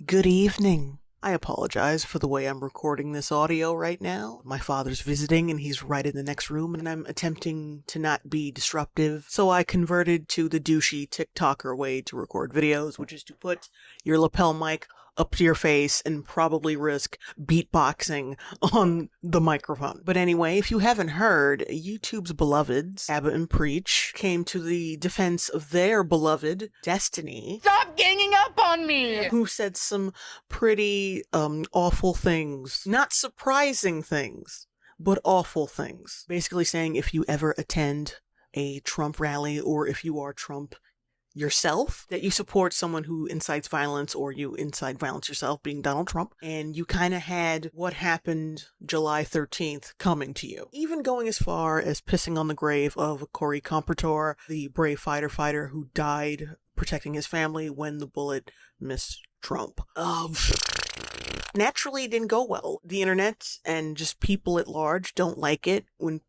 Good evening. I apologize for the way I'm recording this audio right now. My father's visiting and he's right in the next room and I'm attempting to not be disruptive. So I converted to the douchey TikToker way to record videos, which is to put your lapel mic up to your face and probably risk beatboxing on the microphone. But anyway, if you haven't heard, YouTube's beloveds, Abba and Preach, came to the defense of their beloved, Destiny. Stop ganging up on me! Who said some pretty, awful things. Not surprising things, but awful things. Basically saying if you ever attend a Trump rally or if you are Trump yourself, that you support someone who incites violence or you incite violence yourself, being Donald Trump, and you kind of had what happened July 13th coming to you. Even going as far as pissing on the grave of Corey Compertor, the brave fighter who died protecting his family when the bullet missed Trump. Naturally, it didn't go well. The internet and just people at large don't like it when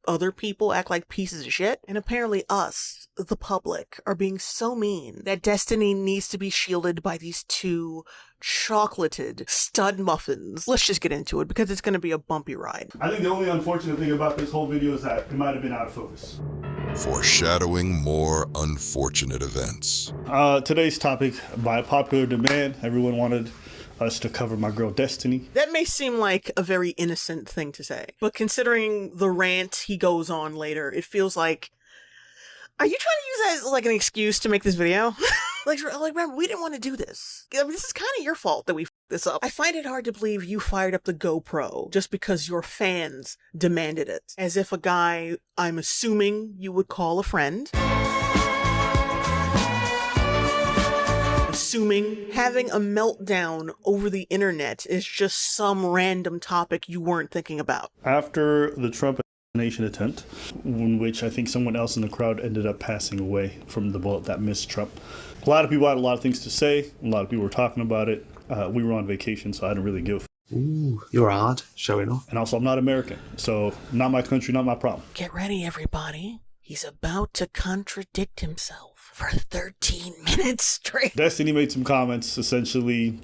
other people act like pieces of shit. And apparently us, the public, are being so mean that Destiny needs to be shielded by these two chocolated stud muffins. Let's just get into it because it's going to be a bumpy ride. I think the only unfortunate thing about this whole video is that it might have been out of focus. Foreshadowing more unfortunate events. Today's topic, by popular demand, everyone wanted us to cover my girl Destiny. That may seem like a very innocent thing to say, but considering the rant he goes on later, it feels like, are you trying to use that as like an excuse to make this video? like remember, we didn't want to do this. I mean, this is kind of your fault that we f***ed this up. I find it hard to believe you fired up the GoPro just because your fans demanded it. As if a guy I'm assuming you would call a friend, assuming having a meltdown over the internet is just some random topic you weren't thinking about. After the Trump assassination attempt, in which I think someone else in the crowd ended up passing away from the bullet that missed Trump, a lot of people had a lot of things to say. A lot of people were talking about it. We were on vacation, so I didn't really give a f***. Ooh, you're hard, showing off. And also, I'm not American, so not my country, not my problem. Get ready, everybody. He's about to contradict himself for 13 minutes straight. Destiny made some comments, essentially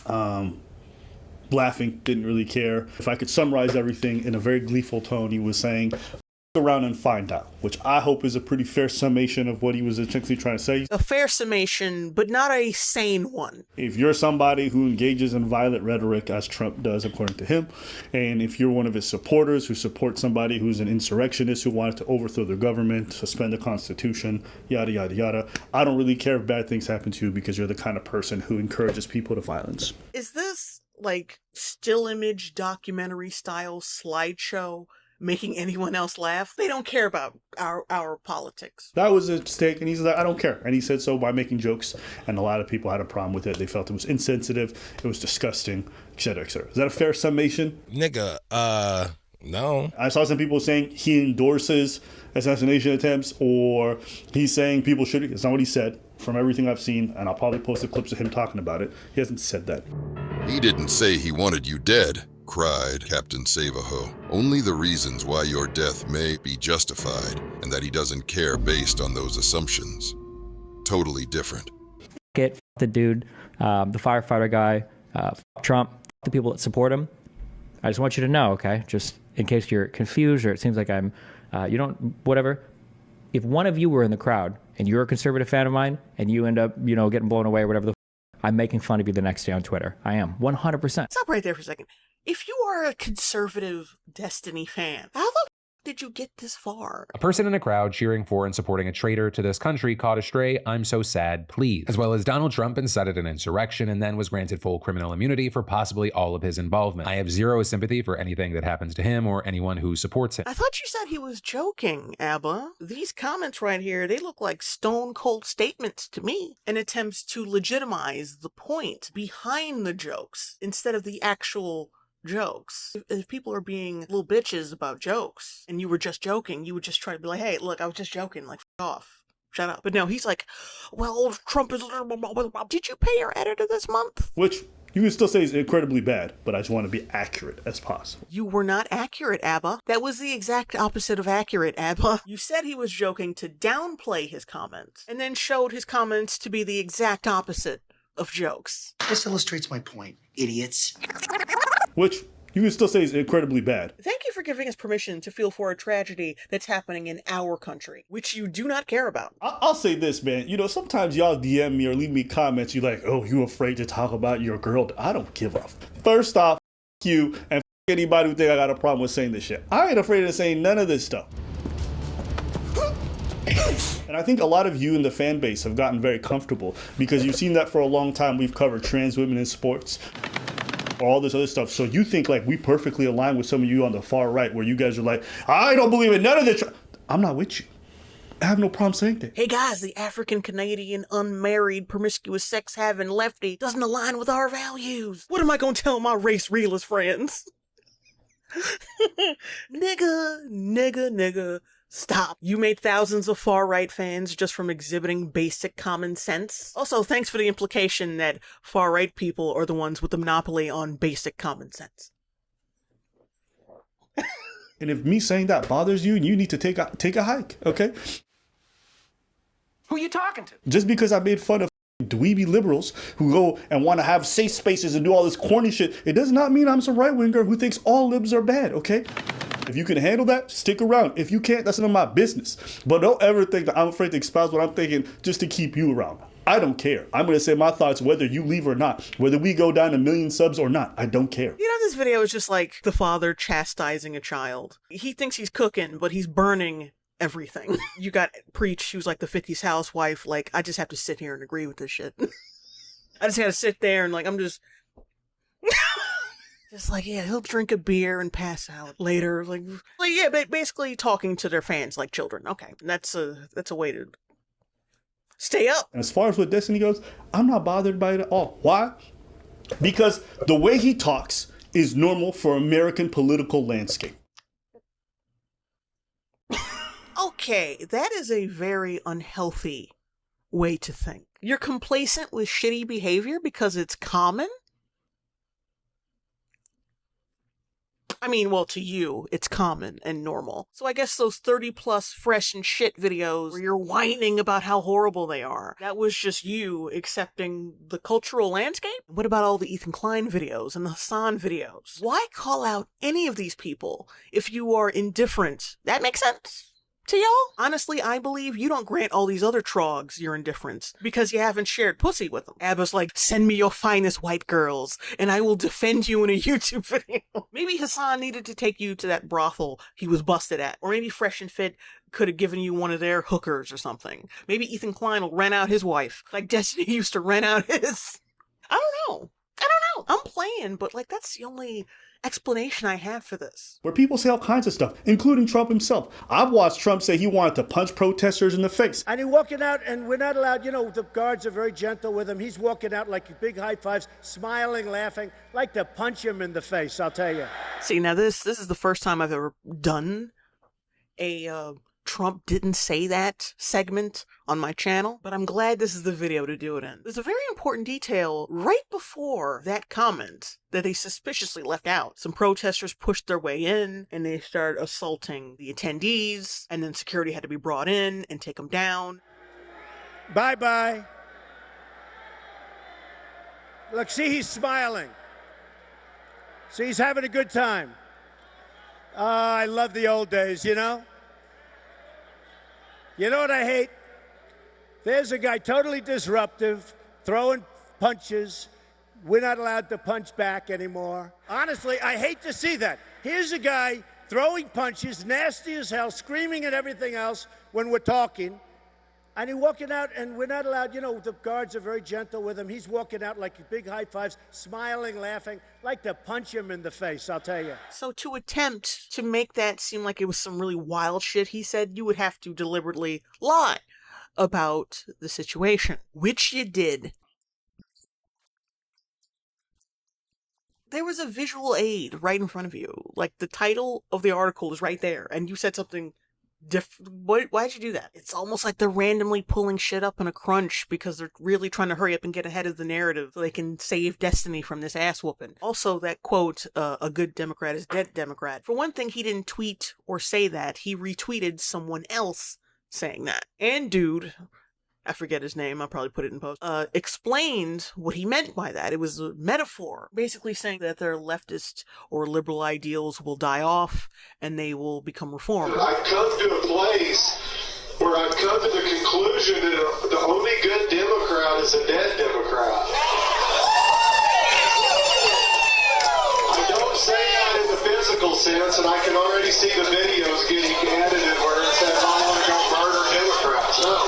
laughing, didn't really care. If I could summarize everything in a very gleeful tone, he was saying, "F around and find out," which I hope is a pretty fair summation of what he was essentially trying to say. A fair summation, but not a sane one. If you're somebody who engages in violent rhetoric, as Trump does according to him, and if you're one of his supporters who supports somebody who's an insurrectionist who wanted to overthrow the government, suspend the Constitution, yada, yada, yada, I don't really care if bad things happen to you because you're the kind of person who encourages people to violence. Is this like still image documentary style slideshow making anyone else laugh? They don't care about our politics. That was a mistake, and he's like, I don't care. And he said so by making jokes, and a lot of people had a problem with it. They felt it was insensitive, it was disgusting, etc., etc. Is that a fair summation? Nigga, no. I saw some people saying he endorses assassination attempts, or he's saying people should. It's not what he said. From everything I've seen, and I'll probably post the clips of him talking about it, he hasn't said that. He didn't say he wanted you dead, cried Captain Savaho. Only the reasons why your death may be justified, and that he doesn't care based on those assumptions. Totally different. Get the dude, the firefighter guy, Trump, the people that support him. I just want you to know, okay, just in case you're confused or it seems like I'm, you don't, whatever. If one of you were in the crowd and you're a conservative fan of mine and you end up, getting blown away or whatever I'm making fun of you the next day on Twitter. I am. 100%. Stop right there for a second. If you are a conservative Destiny fan, how the did you get this far? A person in a crowd cheering for and supporting a traitor to this country caught astray, I'm so sad, please. As well as Donald Trump incited an insurrection and then was granted full criminal immunity for possibly all of his involvement. I have zero sympathy for anything that happens to him or anyone who supports him. I thought you said he was joking, Abba. These comments right here, they look like stone cold statements to me, and attempts to legitimize the point behind the jokes instead of the actual jokes. If people are being little bitches about jokes and you were just joking, you would just try to be like, hey, look, I was just joking, like, f*** off. Shut up. But no, he's like, well, Trump is... Did you pay your editor this month? Which you can still say is incredibly bad, but I just want to be accurate as possible. You were not accurate, Abba. That was the exact opposite of accurate, Abba. You said he was joking to downplay his comments, and then showed his comments to be the exact opposite of jokes. This illustrates my point, idiots. Which you can still say is incredibly bad. Thank you for giving us permission to feel for a tragedy that's happening in our country, which you do not care about. I'll say this, man. You know, sometimes y'all DM me or leave me comments. You like, oh, you afraid to talk about your girl? I don't give a. First off, you and anybody who think I got a problem with saying this shit. I ain't afraid of saying none of this stuff. And I think a lot of you in the fan base have gotten very comfortable because you've seen that for a long time. We've covered trans women in sports, all this other stuff. So you think like we perfectly align with some of you on the far right where you guys are like, I don't believe in none of this. I'm not with you. I have no problem saying that. Hey guys, the African-Canadian, unmarried, promiscuous, sex-having lefty doesn't align with our values. What am I gonna tell my race realist friends? Nigga, stop. You made thousands of far-right fans just from exhibiting basic common sense. Also, thanks for the implication that far-right people are the ones with the monopoly on basic common sense. And if me saying that bothers you, you need to take a hike, okay? Who you talking to? Just because I made fun of dweeby liberals who go and want to have safe spaces and do all this corny shit, it does not mean I'm some right-winger who thinks all libs are bad, okay? If you can handle that, stick around. If you can't, that's none of my business. But don't ever think that I'm afraid to espouse what I'm thinking just to keep you around. I don't care. I'm going to say my thoughts whether you leave or not. Whether we go down 1 million subs or not. I don't care. You know, this video is just like the father chastising a child. He thinks he's cooking, but he's burning everything. You got Preach, who's like the 50s housewife, like, I just have to sit here and agree with this shit. I just gotta sit there and like, I'm just... just like, yeah, he'll drink a beer and pass out later. Like yeah, basically talking to their fans like children. Okay, that's a way to stay up. As far as what Destiny goes, I'm not bothered by it at all. Why? Because the way he talks is normal for American political landscape. Okay, that is a very unhealthy way to think. You're complacent with shitty behavior because it's common? I mean, well, to you, it's common and normal. So I guess those 30-plus fresh and shit videos where you're whining about how horrible they are, that was just you accepting the cultural landscape? What about all the Ethan Klein videos and the Hassan videos? Why call out any of these people if you are indifferent? That makes sense to y'all? Honestly, I believe you don't grant all these other trogs your indifference because you haven't shared pussy with them. Abba's like, send me your finest white girls and I will defend you in a YouTube video. Maybe Hassan needed to take you to that brothel he was busted at. Or maybe Fresh and Fit could have given you one of their hookers or something. Maybe Ethan Klein will rent out his wife like Destiny used to rent out his. I don't know. I'm playing, but like that's the only explanation I have for this. Where people say all kinds of stuff, including Trump himself. I've watched Trump say he wanted to punch protesters in the face. And he's walking out, and we're not allowed, you know, the guards are very gentle with him. He's walking out like big high fives, smiling, laughing, like to punch him in the face, I'll tell you. See, now this is the first time I've ever done a Trump didn't say that segment on my channel, but I'm glad this is the video to do it in. There's a very important detail right before that comment that they suspiciously left out. Some protesters pushed their way in and they started assaulting the attendees, and then security had to be brought in and take them down. Bye-bye. Look, see, he's smiling. See, he's having a good time. I love the old days, you know? You know what I hate? There's a guy totally disruptive, throwing punches. We're not allowed to punch back anymore. Honestly, I hate to see that. Here's a guy throwing punches, nasty as hell, screaming at everything else when we're talking. And he's walking out, and we're not allowed, you know, the guards are very gentle with him. He's walking out like big high fives, smiling, laughing, like to punch him in the face, I'll tell you. So to attempt to make that seem like it was some really wild shit he said, you would have to deliberately lie about the situation, which you did. There was a visual aid right in front of you. Like, the title of the article is right there, and you said something why'd you do that? It's almost like they're randomly pulling shit up in a crunch because they're really trying to hurry up and get ahead of the narrative so they can save Destiny from this ass whooping. Also, that quote, a good Democrat is dead Democrat. For one thing, he didn't tweet or say that. He retweeted someone else saying that. And dude, I forget his name, I'll probably put it in post, explained what he meant by that. It was a metaphor, basically saying that their leftist or liberal ideals will die off and they will become reformed. I've come to a place where I've come to the conclusion that the only good Democrat is a dead Democrat. I don't say that in the physical sense, and I can already see the videos getting edited where it says I want to go murder Democrats. No,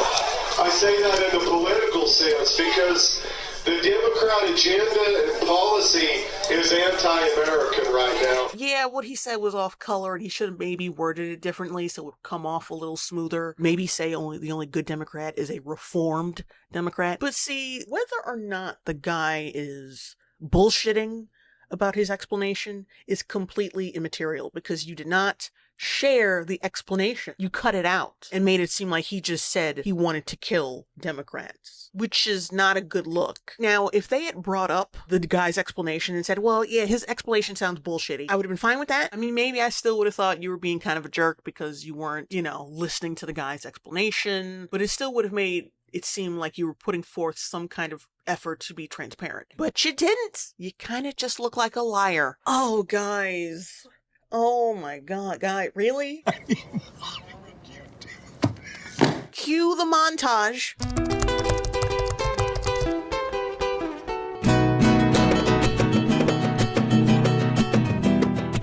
I say that in the political sense because the Democrat agenda and policy is anti-American right now. Yeah, what he said was off color, and he should have maybe worded it differently so it would come off a little smoother. Maybe say the only good Democrat is a reformed Democrat. But see, whether or not the guy is bullshitting about his explanation is completely immaterial because you did not share the explanation. You cut it out and made it seem like he just said he wanted to kill Democrats, which is not a good look. Now, if they had brought up the guy's explanation and said, well, yeah, his explanation sounds bullshitty, I would have been fine with that. I mean, maybe I still would have thought you were being kind of a jerk because you weren't, listening to the guy's explanation, but it still would have made it seemed like you were putting forth some kind of effort to be transparent. But you didn't. You kind of just look like a liar. Oh, guys. Oh my god, guy, really? Cue the montage.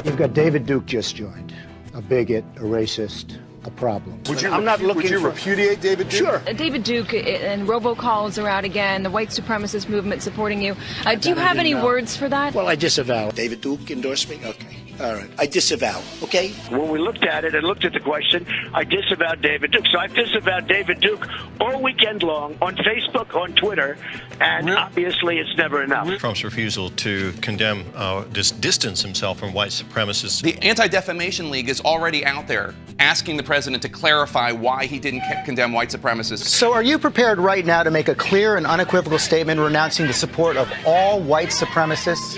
You've got David Duke just joined. A bigot, a racist, a problem. Would you repudiate David Duke? Sure. David Duke and robocalls are out again, the white supremacist movement supporting you. Do you have any words for that? Well, I disavow. David Duke endorsed me? Okay. All right. I disavow, okay? When we looked at it and looked at the question, I disavowed David Duke. So I've disavowed David Duke all weekend long on Facebook, on Twitter, and obviously it's never enough. Trump's refusal to condemn, distance himself from white supremacists. The Anti-Defamation League is already out there asking the president to clarify why he didn't condemn white supremacists. So are you prepared right now to make a clear and unequivocal statement renouncing the support of all white supremacists?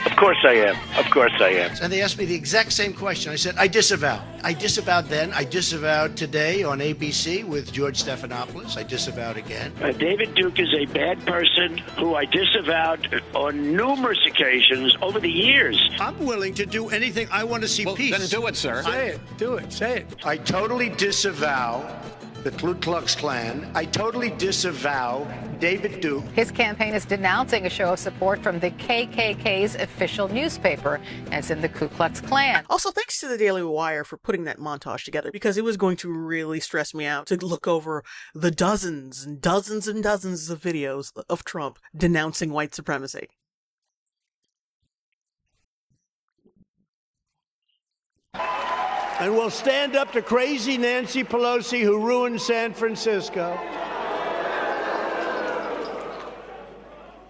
Of course I am. Of course I am. And they asked me the exact same question. I said, I disavow. I disavowed then. I disavowed today on ABC with George Stephanopoulos. I disavowed again. David Duke is a bad person who I disavowed on numerous occasions over the years. I'm willing to do anything. I want to see peace. Then do it, sir. Say it. Do it. Say it. I totally disavow the Ku Klux Klan. I totally disavow David Duke. His campaign is denouncing a show of support from the KKK's official newspaper, as in the Ku Klux Klan. Also, thanks to the Daily Wire for putting that montage together, because it was going to really stress me out to look over the dozens and dozens and dozens of videos of Trump denouncing white supremacy. And we'll stand up to crazy Nancy Pelosi, who ruined San Francisco.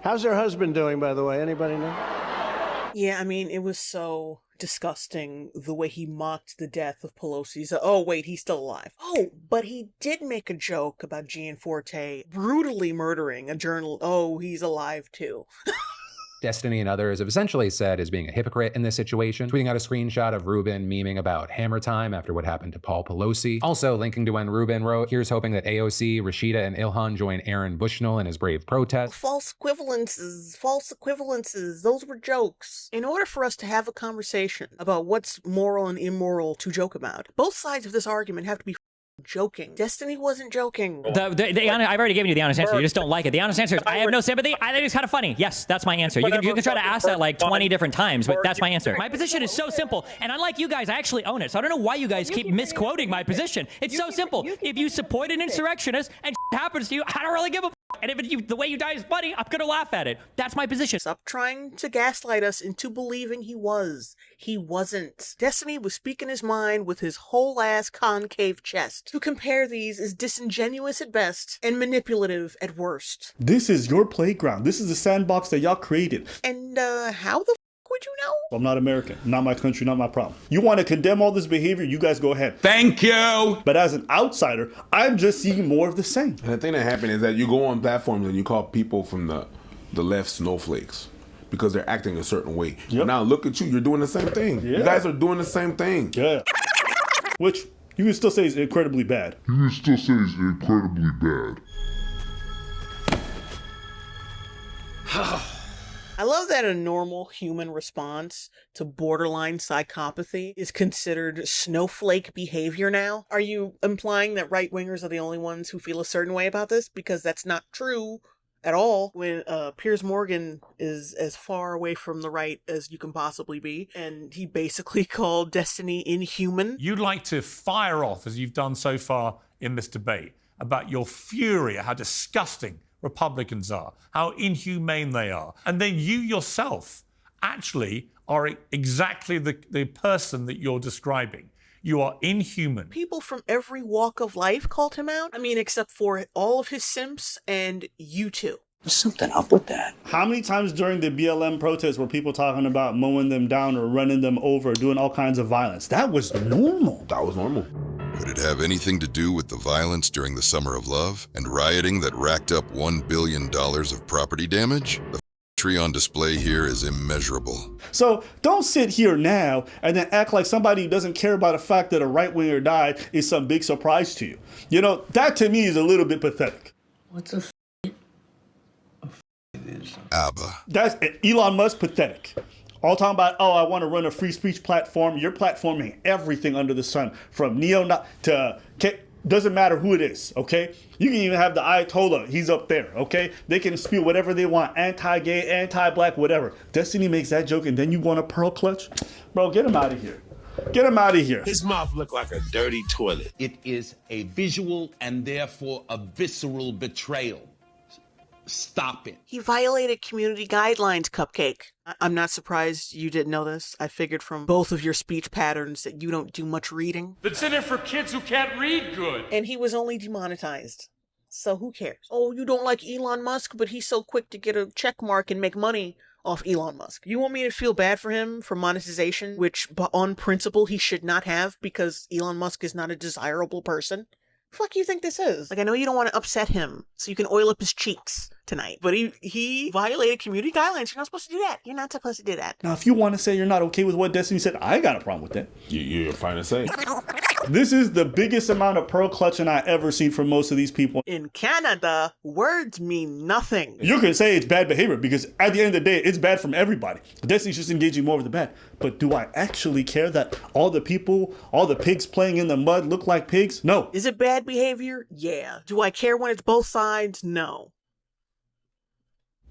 How's her husband doing, by the way? Anybody know? Yeah, I mean, it was so disgusting the way he mocked the death of Pelosi's. Oh, wait, he's still alive. Oh, but he did make a joke about Gianforte brutally murdering a journalist. Oh, he's alive too. Destiny and others have essentially said is being a hypocrite in this situation, tweeting out a screenshot of Rubin memeing about hammer time after what happened to Paul Pelosi. Also linking to when Rubin wrote, here's hoping that AOC, Rashida, and Ilhan join Aaron Bushnell in his brave protest. False equivalences, those were jokes. In order for us to have a conversation about what's moral and immoral to joke about, both sides of this argument have to be joking. Destiny wasn't joking. I've already given you the honest answer. You just don't like it. The honest answer is I have no sympathy. I think it's kind of funny. Yes, that's my answer. You can try to ask that like 20 different times, but that's my answer. My position is so simple, and unlike you guys, I actually own it. So I don't know why you guys keep misquoting my position. It's so simple. If you support an insurrectionist and happens to you, I don't really give a and if the way you die is funny, I'm gonna laugh at it. That's my position. Stop trying to gaslight us into believing he was. He wasn't. Destiny was speaking his mind with his whole ass concave chest. To compare these is disingenuous at best and manipulative at worst. This is your playground. This is the sandbox that y'all created. And how the would you know? I'm not American. Not my country, not my problem. You want to condemn all this behavior? You guys go ahead. Thank you. But as an outsider, I'm just seeing more of the same. And the thing that happened is that you go on platforms and you call people from the left snowflakes because they're acting a certain way. Yep. Now look at you. You're doing the same thing. Yeah. You guys are doing the same thing. Yeah. Which you can still say is incredibly bad. I love that a normal human response to borderline psychopathy is considered snowflake behavior now. Are you implying that right-wingers are the only ones who feel a certain way about this? Because that's not true at all. When Piers Morgan is as far away from the right as you can possibly be, and he basically called Destiny inhuman. You'd like to fire off, as you've done so far in this debate, about your fury at how disgusting Republicans are, how inhumane they are. And then you yourself actually are exactly the person that you're describing. You are inhuman. People from every walk of life called him out. I mean, except for all of his simps and you two. There's something up with that. How many times during the BLM protests were people talking about mowing them down or running them over, doing all kinds of violence? That was normal. That was normal. Could it have anything to do with the violence during the Summer of Love and rioting that racked up $1 billion of property damage? The tree on display here is immeasurable. So don't sit here now and then act like somebody who doesn't care about the fact that a right-winger died is some big surprise to you. You know, that to me is a little bit pathetic. What's a Abba. That's Elon Musk pathetic. All talking about, oh, I want to run a free speech platform. You're platforming everything under the sun, from to doesn't matter who it is, okay? You can even have the Ayatollah. He's up there, okay? They can spew whatever they want, anti-gay, anti-black, whatever. Destiny makes that joke, and then you want a pearl clutch? Bro, get him out of here. Get him out of here. His mouth looked like a dirty toilet. It is a visual and therefore a visceral betrayal. Stop it. He violated community guidelines, Cupcake. I'm not surprised you didn't know this. I figured from both of your speech patterns that you don't do much reading. That's in it for kids who can't read good. And he was only demonetized. So who cares? Oh, you don't like Elon Musk, but he's so quick to get a check mark and make money off Elon Musk. You want me to feel bad for him for monetization, which on principle he should not have because Elon Musk is not a desirable person? Fuck you think this is? Like, I know you don't want to upset him, so you can oil up his cheeks tonight. But he violated community guidelines. You're not supposed to do that. You're not supposed to do that. Now, if you want to say you're not okay with what Destiny said, I ain't got a problem with that. You're fine to say. This is the biggest amount of pearl clutching I ever seen from most of these people. In Canada, words mean nothing. You can say it's bad behavior because at the end of the day, it's bad from everybody. Destiny's just engaging more with the bad. But do I actually care that all the people, all the pigs playing in the mud look like pigs? No. Is it bad behavior? Yeah. Do I care when it's both sides? No.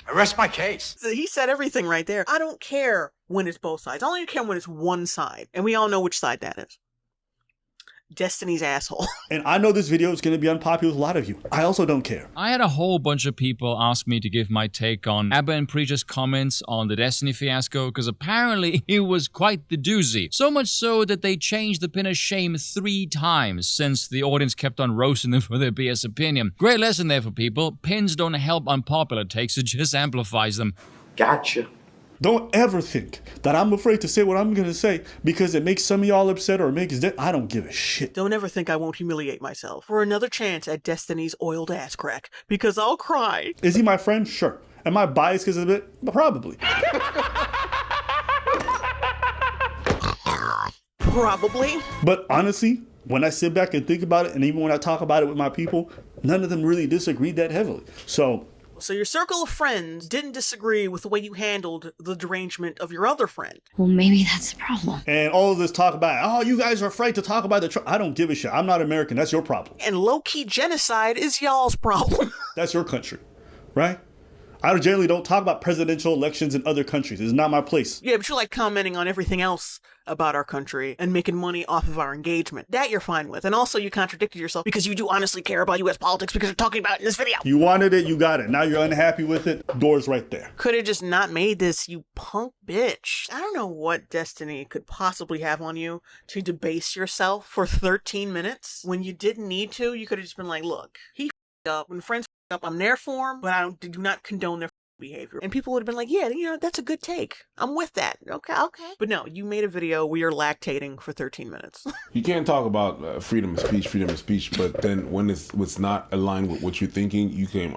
I rest my case. So he said everything right there. I don't care when it's both sides. I only care when it's one side. And we all know which side that is. Destiny's asshole. And I know this video is going to be unpopular with a lot of you. I also don't care. I had a whole bunch of people ask me to give my take on Abba and Preach's comments on the Destiny fiasco, because apparently it was quite the doozy. So much so that they changed the pin of shame 3 times since the audience kept on roasting them for their BS opinion. Great lesson there for people. Pins don't help unpopular takes, it just amplifies them. Gotcha. Don't ever think that I'm afraid to say what I'm going to say because it makes some of y'all upset or makes I don't give a shit. Don't ever think I won't humiliate myself for another chance at Destiny's oiled ass crack, because I'll cry. Is he my friend? Sure. Am I biased because of it? Probably. Probably. But honestly, when I sit back and think about it, and even when I talk about it with my people, none of them really disagreed that heavily. So your circle of friends didn't disagree with the way you handled the derangement of your other friend. Well, maybe that's the problem. And all of this talk about, oh, you guys are afraid to talk about I don't give a shit. I'm not American. That's your problem. And low-key genocide is y'all's problem. That's your country, right? I generally don't talk about presidential elections in other countries. It's not my place. Yeah, but you like commenting on everything else about our country and making money off of our engagement. That you're fine with. And also you contradicted yourself because you do honestly care about U.S. politics because you're talking about it in this video. You wanted it, you got it. Now you're unhappy with it. Door's right there. Could have just not made this, you punk bitch. I don't know what Destiny could possibly have on you to debase yourself for 13 minutes. When you didn't need to, you could have just been like, look, he f***ed up. When friends f***ed up, I'm there for him, but I do not condone their behavior. And people would have been like, yeah, that's a good take. I'm with that. Okay. But no, you made a video where you're lactating for 13 minutes. You can't talk about freedom of speech, but then when it's not aligned with what you're thinking, you can't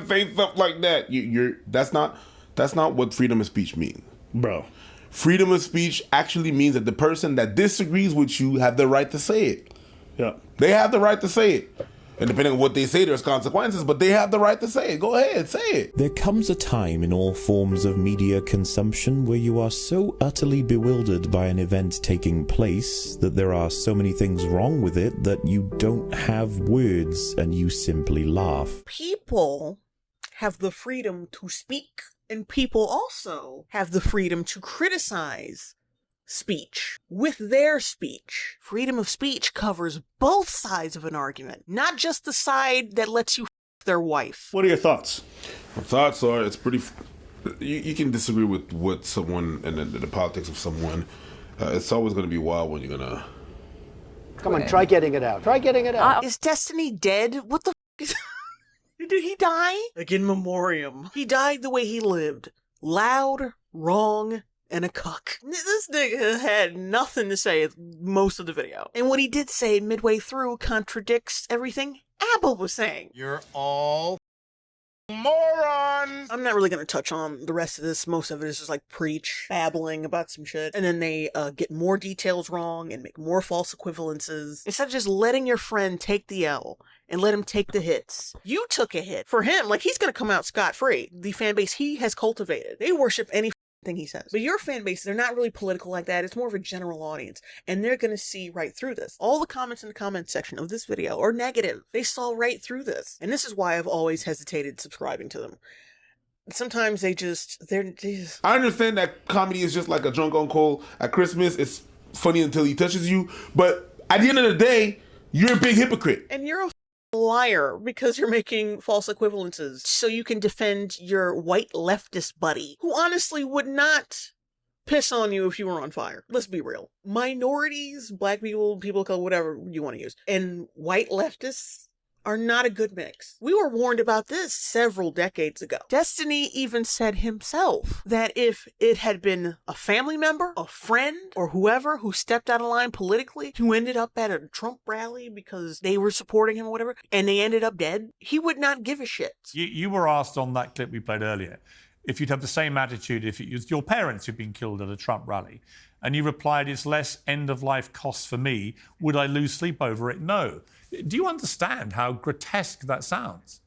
say stuff like that. That's not what freedom of speech means. Bro. Freedom of speech actually means that the person that disagrees with you have the right to say it. Yeah. They have the right to say it. And depending on what they say, there's consequences, but they have the right to say it. Go ahead, say it. There comes a time in all forms of media consumption where you are so utterly bewildered by an event taking place that there are so many things wrong with it that you don't have words and you simply laugh. People have the freedom to speak, and people also have the freedom to criticize speech with their speech. Freedom of speech covers both sides of an argument, not just the side that lets you f their wife. What are your thoughts? My thoughts are it's pretty. You can disagree with what someone and the politics of someone. It's always going to be wild when you're going to. Come on, try getting it out. Try getting it out. Is Destiny dead? What the f is... Did he die? Like in memoriam. He died the way he lived. Loud, wrong, and a cuck. This nigga had nothing to say most of the video. And what he did say midway through contradicts everything Abba was saying. You're all morons! I'm not really going to touch on the rest of this. Most of it is just like Preach, babbling about some shit. And then they get more details wrong and make more false equivalences. Instead of just letting your friend take the L and let him take the hits. You took a hit. For him, like, he's going to come out scot-free. The fan base he has cultivated. They worship any thing he says. But your fan base, they're not really political like that. It's more of a general audience. And they're going to see right through this. All the comments in the comment section of this video are negative. They saw right through this. And this is why I've always hesitated subscribing to them. Sometimes they're just... I understand that comedy is just like a drunk uncle at Christmas. It's funny until he touches you. But at the end of the day, you're a big hypocrite. And you're a liar because you're making false equivalences so you can defend your white leftist buddy who honestly would not piss on you if you were on fire. Let's be real. Minorities, black people, people of color, whatever you want to use, and white leftists are not a good mix. We were warned about this several decades ago. Destiny even said himself that if it had been a family member, a friend, or whoever who stepped out of line politically, who ended up at a Trump rally because they were supporting him or whatever, and they ended up dead, he would not give a shit. You were asked on that clip we played earlier if you'd have the same attitude if it was your parents who'd been killed at a Trump rally. And you replied, it's less end-of-life costs for me. Would I lose sleep over it? No. Do you understand how grotesque that sounds?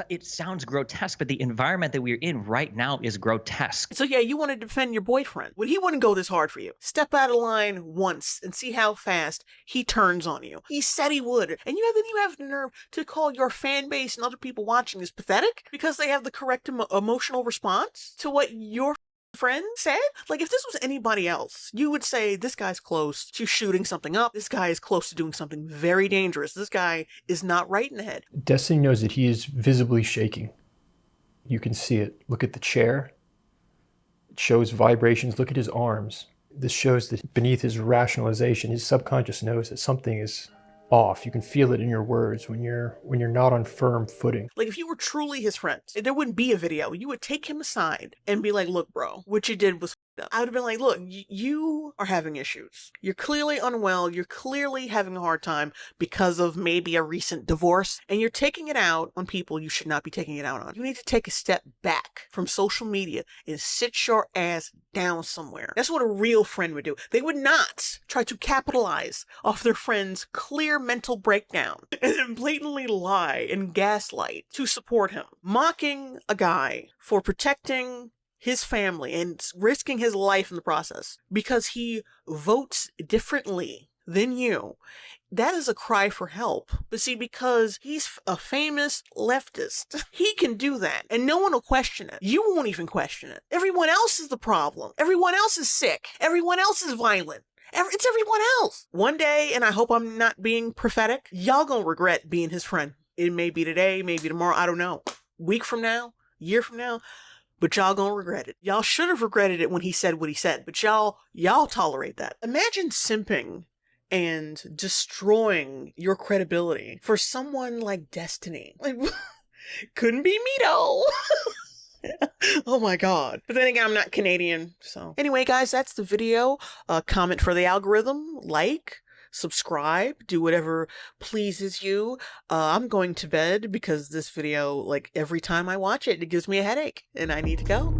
It sounds grotesque, but the environment that we're in right now is grotesque. So yeah, you want to defend your boyfriend. Well, he wouldn't go this hard for you. Step out of line once and see how fast he turns on you. He said he would. And then you have the nerve to call your fan base and other people watching this pathetic because they have the correct emotional response to what your friend said? Like, if this was anybody else, you would say, this guy's close to shooting something up. This guy is close to doing something very dangerous. This guy is not right in the head. Destiny knows that he is visibly shaking. You can see it. Look at the chair. It shows vibrations. Look at his arms. This shows that beneath his rationalization, his subconscious knows that something is off. You can feel it in your words when you're not on firm footing. Like, if you were truly his friend, there wouldn't be a video. You would take him aside and be like, look, bro, what you did was up. I would have been like, look, you are having issues. You're clearly unwell. You're clearly having a hard time because of maybe a recent divorce, and you're taking it out on people you should not be taking it out on. You need to take a step back from social media and sit your ass down somewhere. That's what a real friend would do. They would not try to capitalize off their friend's clear mental breakdown and then blatantly lie and gaslight to support him. Mocking a guy for protecting his family and risking his life in the process because he votes differently than you. That is a cry for help. But see, because he's a famous leftist, he can do that and no one will question it. You won't even question it. Everyone else is the problem. Everyone else is sick. Everyone else is violent. It's everyone else. One day, and I hope I'm not being prophetic, y'all gonna regret being his friend. It may be today, maybe tomorrow, I don't know. Week from now, year from now, but y'all gonna regret it. Y'all should have regretted it when he said what he said, but y'all tolerate that. Imagine simping and destroying your credibility for someone like Destiny. Like, couldn't be me though. Oh my god. But then again, I'm not Canadian, so. Anyway, guys, that's the video. Comment for the algorithm, like, subscribe, do whatever pleases you. I'm going to bed because this video, like, every time I watch it, it gives me a headache, and I need to go.